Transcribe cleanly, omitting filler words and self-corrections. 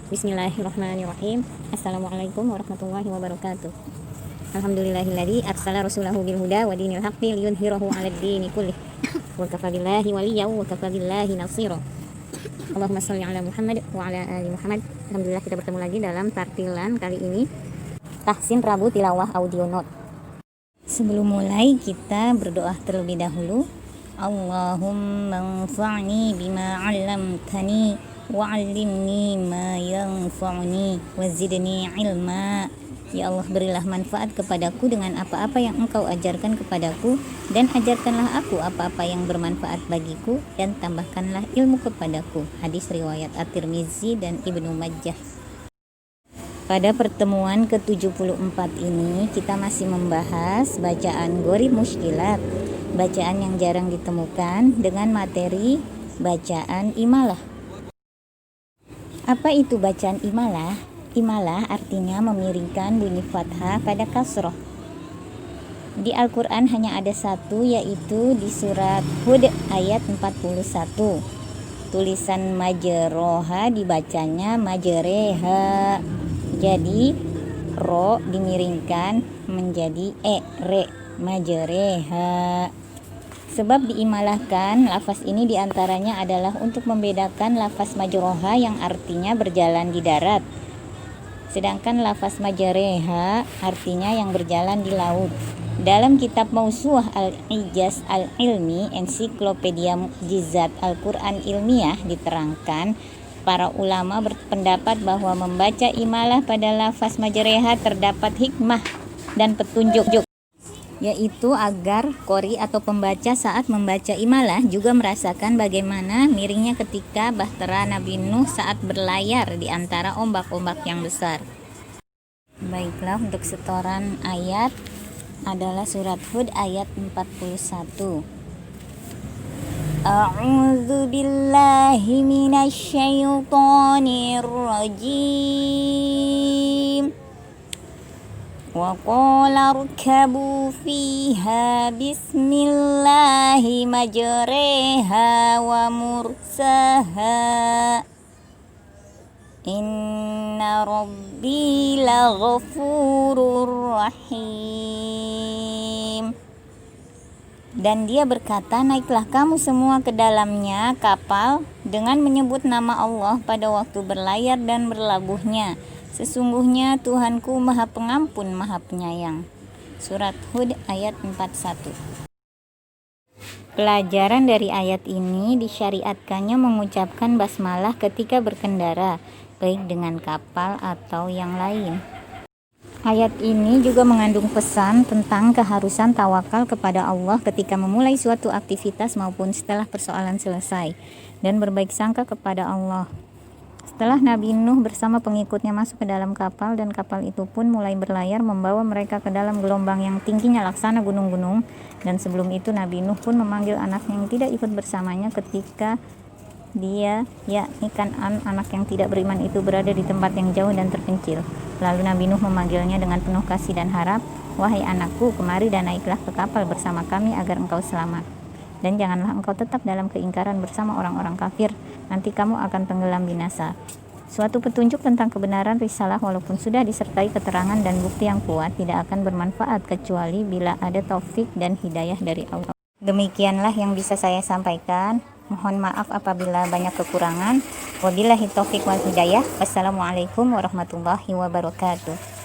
Bismillahirrahmanirrahim. Assalamualaikum warahmatullahi wabarakatuh. Alhamdulillahilladzi arsala rasulahu bil huda wa dinil haqqi liyudhhirahu 'alad dini kullih. Wa kafa billahi waliyyan wa kafa billahi nasira. Allahumma shalli ala Muhammad wa ala ali Muhammad. Alhamdulillah kita bertemu lagi dalam tartilan kali ini Tahsin Rabu Tilawah Audio Note. Sebelum mulai kita berdoa terlebih dahulu. Allahumma anfa'ni bima 'allamtani wa'allimni ma yanfa'uni wazidni ilma. Ya Allah, berilah manfaat kepadaku dengan apa-apa yang Engkau ajarkan kepadaku, dan ajarkanlah aku apa-apa yang bermanfaat bagiku, dan tambahkanlah ilmu kepadaku. Hadis riwayat At-Tirmizi dan Ibnu Majah. Pada pertemuan ke-74 ini kita masih membahas bacaan Gharib Mushkilat, bacaan yang jarang ditemukan, dengan materi bacaan imalah. Apa itu bacaan imalah? Imalah artinya memiringkan bunyi fathah pada kasroh. Di Al-Quran hanya ada satu, yaitu di surat Hud ayat 41. Tulisan majroha dibacanya majreha. Jadi ro dimiringkan menjadi re, majreha. Sebab diimalahkan, lafaz ini diantaranya adalah untuk membedakan lafaz majroha yang artinya berjalan di darat, sedangkan lafaz majreha artinya yang berjalan di laut. Dalam kitab Mausu'ah Al-Ijaz Al-Ilmi, ensiklopedia mukjizat Al-Quran ilmiah, diterangkan para ulama berpendapat bahwa membaca imalah pada lafaz majreha terdapat hikmah dan petunjuk, yaitu agar qori atau pembaca saat membaca imalah juga merasakan bagaimana miringnya ketika bahtera Nabi Nuh saat berlayar di antara ombak-ombak yang besar. Baiklah, untuk setoran ayat adalah surat Hud ayat 41. A'udzu billahi minasyaitonir rajim. Wa qala rkabu fiha bismillahi majreha wa mursaha inna rabbi laghafurur rahim. Dan dia berkata, naiklah kamu semua ke dalamnya kapal dengan menyebut nama Allah pada waktu berlayar dan berlabuhnya. Sesungguhnya Tuhanku Maha Pengampun, Maha Penyayang. Surat Hud ayat 41. Pelajaran dari ayat ini, disyariatkannya mengucapkan basmalah ketika berkendara, baik dengan kapal atau yang lain. Ayat ini juga mengandung pesan tentang keharusan tawakal kepada Allah ketika memulai suatu aktivitas maupun setelah persoalan selesai, dan berbaik sangka kepada Allah. Setelah Nabi Nuh bersama pengikutnya masuk ke dalam kapal, dan kapal itu pun mulai berlayar membawa mereka ke dalam gelombang yang tingginya laksana gunung-gunung, dan sebelum itu Nabi Nuh pun memanggil anaknya yang tidak ikut bersamanya ketika dia, yakni Kan'an, anak yang tidak beriman itu, berada di tempat yang jauh dan terpencil. Lalu Nabi Nuh memanggilnya dengan penuh kasih dan harap, wahai anakku, kemari dan naiklah ke kapal bersama kami agar engkau selamat. Dan janganlah engkau tetap dalam keingkaran bersama orang-orang kafir, nanti kamu akan tenggelam binasa. Suatu petunjuk tentang kebenaran risalah walaupun sudah disertai keterangan dan bukti yang kuat tidak akan bermanfaat kecuali bila ada taufik dan hidayah dari Allah. Demikianlah yang bisa saya sampaikan. Mohon maaf apabila banyak kekurangan. Wabillahi taufik wal hidayah. Wassalamualaikum warahmatullahi wabarakatuh.